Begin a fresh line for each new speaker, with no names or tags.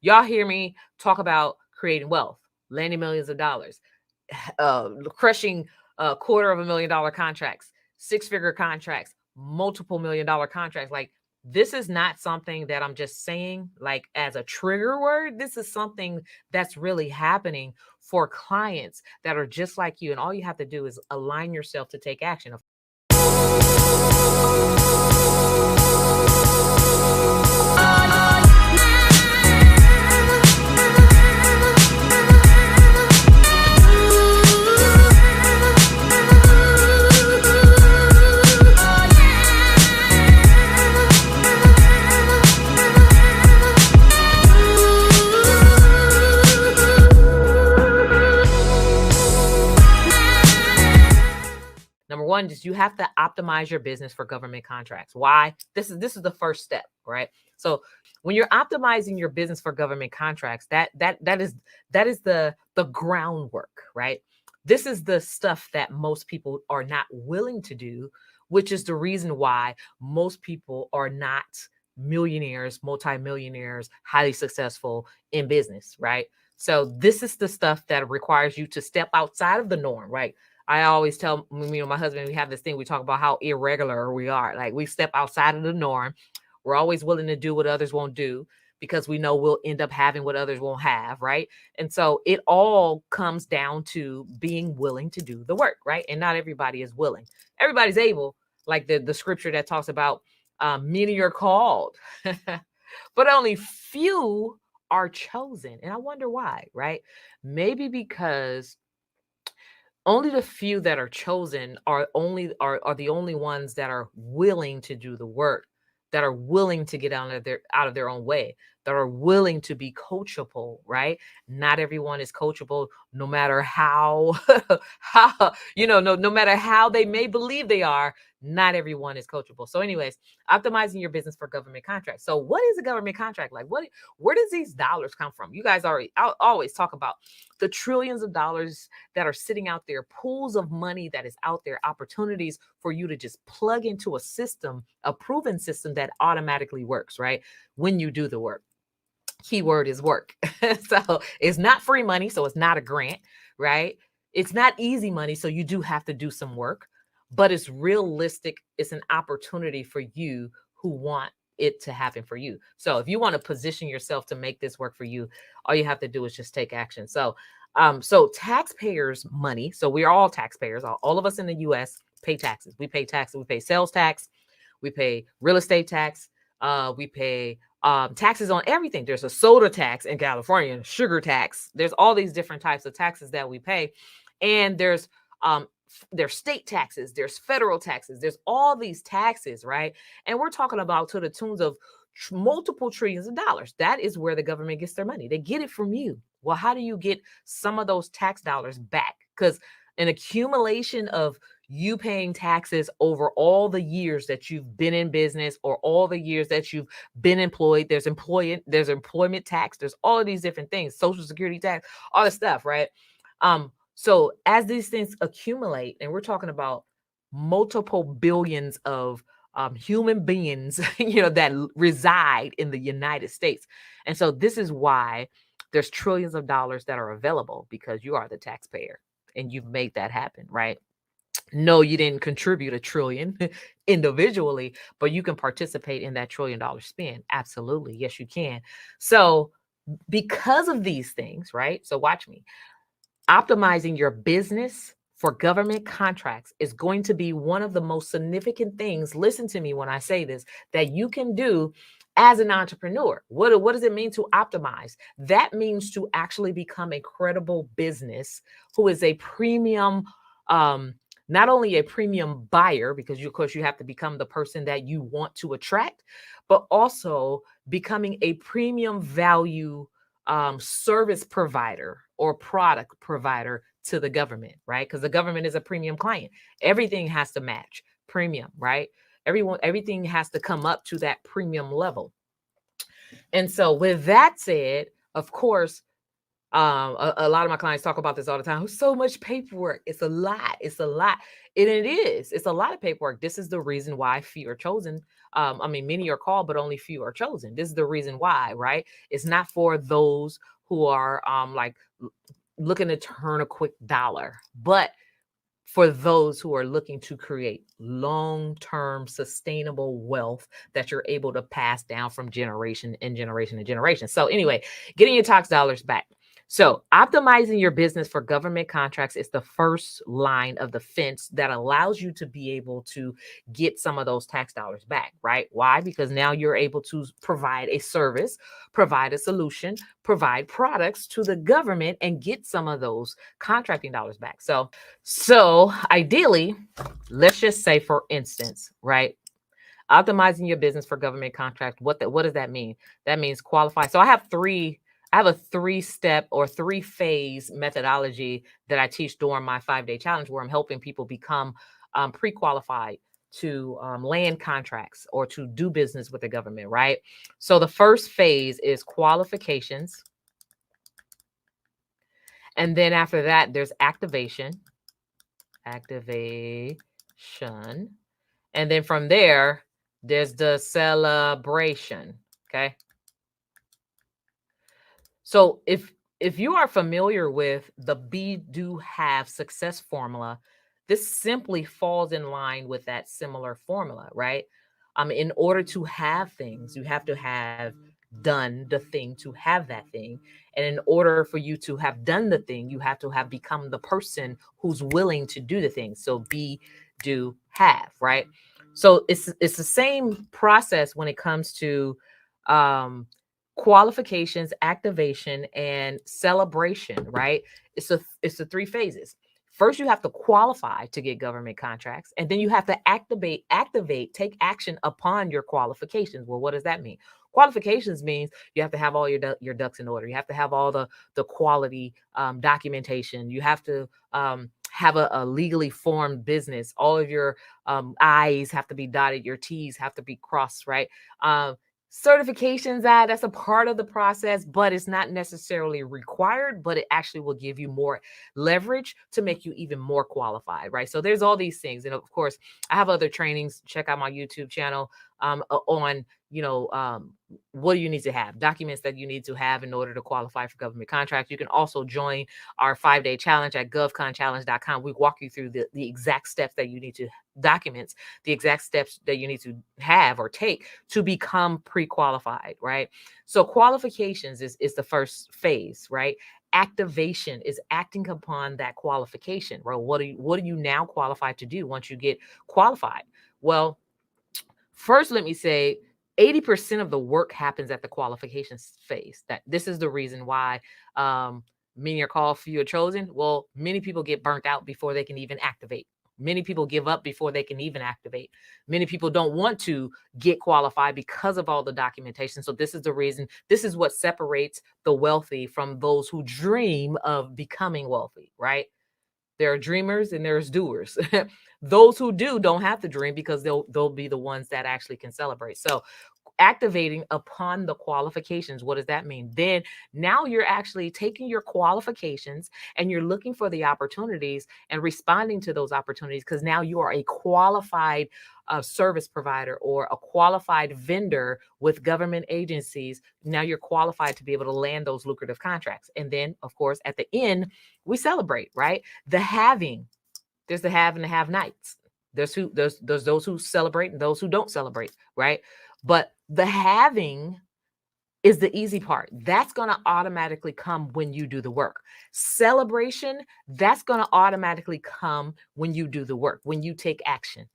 Y'all hear me talk about creating wealth, landing millions of dollars, crushing $250,000 contracts, six-figure contracts, multiple $1 million contracts. Like, this is not something that I'm just saying like as a trigger word. This is something that's really happening for clients that are just like you. And all you have to do is align yourself to take action. Number one, just you have to optimize your business for government contracts. Why? This is the first step, right? So when you're optimizing your business for government contracts, that is the groundwork, right? This is the stuff that most people are not willing to do, which is the reason why most people are not millionaires, multimillionaires, highly successful in business, right? So this is the stuff that requires you to step outside of the norm, right? I always tell my husband, we have this thing, we talk about how irregular we are. Like, we step outside of the norm. We're always willing to do what others won't do because we know we'll end up having what others won't have, right? And so it all comes down to being willing to do the work, right? And not everybody is willing. Everybody's able, like the scripture that talks about many are called, but only few are chosen. And I wonder why, right? Maybe because only the few that are chosen are the only ones that are willing to do the work, that are willing to get out of their own way, that are willing to be coachable, right? Not everyone is coachable, no matter how how no matter how they may believe they are. Not everyone is coachable. So anyways, optimizing your business for government contracts. So what is a government contract? Like, where does these dollars come from? You guys always talk about the trillions of dollars that are sitting out there, pools of money that is out there, opportunities for you to just plug into a system, a proven system that automatically works, right? When you do the work. Keyword is work. So it's not free money, so it's not a grant, right? It's not easy money, so you do have to do some work, but it's realistic. It's an opportunity for you who want it to happen for you. So if you want to position yourself to make this work for you, all you have to do is just take action. So taxpayers' money. So we are all taxpayers. All of us in the U.S. pay taxes. We pay taxes. We pay sales tax. We pay real estate tax. We pay taxes on everything. There's a soda tax in California, sugar tax. There's all these different types of taxes that we pay, and there's state taxes, there's federal taxes, there's all these taxes, right? And we're talking about to the tunes of multiple trillions of dollars. That is where the government gets their money. They get it from you. Well, how do you get some of those tax dollars back? Because an accumulation of you paying taxes over all the years that you've been in business or all the years that you've been employed, there's employment tax, there's all of these different things, social security tax, all this stuff, right? So as these things accumulate, and we're talking about multiple billions of human beings, that reside in the United States. And so this is why there's trillions of dollars that are available, because you are the taxpayer and you've made that happen, right? No, you didn't contribute a trillion individually, but you can participate in that $1 trillion spend. Absolutely. Yes, you can. So because of these things, right? So watch me. Optimizing your business for government contracts is going to be one of the most significant things. Listen to me when I say this, that you can do as an entrepreneur. What does it mean to optimize? That means to actually become a credible business who is a premium, not only a premium buyer, because of course you have to become the person that you want to attract, but also becoming a premium value service provider or product provider to the government, right? Because the government is a premium client. Everything has to match premium, right? Everything has to come up to that premium level. And so with that said, of course, A lot of my clients talk about this all the time. So much paperwork. It's a lot. It's a lot. And it is. It's a lot of paperwork. This is the reason why few are chosen. I mean, many are called, but only few are chosen. This is the reason why, right? It's not for those who are looking to turn a quick dollar, but for those who are looking to create long-term sustainable wealth that you're able to pass down from generation and generation and generation. So anyway, getting your tax dollars back. So optimizing your business for government contracts is the first line of defense that allows you to be able to get some of those tax dollars back, right? Why? Because now you're able to provide a service, provide a solution, provide products to the government and get some of those contracting dollars back. So ideally, let's just say, for instance, right? Optimizing your business for government contract. What does that mean? That means qualify. So I have a 3-step or 3-phase methodology that I teach during my 5-day challenge, where I'm helping people become pre-qualified to land contracts or to do business with the government, right? So the first phase is qualifications. And then after that, there's activation. And then from there, there's the celebration. Okay. So if you are familiar with the be, do, have success formula, this simply falls in line with that similar formula, right? In order to have things, you have to have done the thing to have that thing. And in order for you to have done the thing, you have to have become the person who's willing to do the thing. So be, do, have, right? So it's the same process when it comes to um, qualifications, activation, and celebration, right? It's the 3 phases. First, you have to qualify to get government contracts, and then you have to activate, take action upon your qualifications. Well, what does that mean? Qualifications means you have to have all your ducks in order. You have to have all the quality documentation. You have to have a legally formed business. All of your I's have to be dotted. Your T's have to be crossed, right? Certifications, that's a part of the process, but it's not necessarily required, but it actually will give you more leverage to make you even more qualified, right? So there's all these things. And of course, I have other trainings. Check out my YouTube channel on what do you need to have, documents that you need to have in order to qualify for government contracts. You can also join our 5-day challenge at govconchallenge.com. We walk you through the exact steps that you need to documents, the exact steps that you need to have or take to become pre-qualified, right? So qualifications is the first phase, right? Activation is acting upon that qualification, right? What are you now qualified to do once you get qualified? Well, first, let me say 80% of the work happens at the qualifications phase. That this is the reason why many are called, few are chosen. Well, many people get burnt out before they can even activate. Many people give up before they can even activate. Many people don't want to get qualified because of all the documentation. So this is the reason. This is what separates the wealthy from those who dream of becoming wealthy, right? There are dreamers and there's doers. Those who do don't have to dream because they'll be the ones that actually can celebrate. So activating upon the qualifications, what does that mean? Then now you're actually taking your qualifications and you're looking for the opportunities and responding to those opportunities, because now you are a qualified service provider or a qualified vendor with government agencies. Now you're qualified to be able to land those lucrative contracts. And then, of course, at the end, we celebrate, right? The having. There's the have and the have nights. There's those who celebrate and those who don't celebrate, right? But the having is the easy part. That's going to automatically come when you do the work. Celebration, that's going to automatically come when you do the work, when you take action.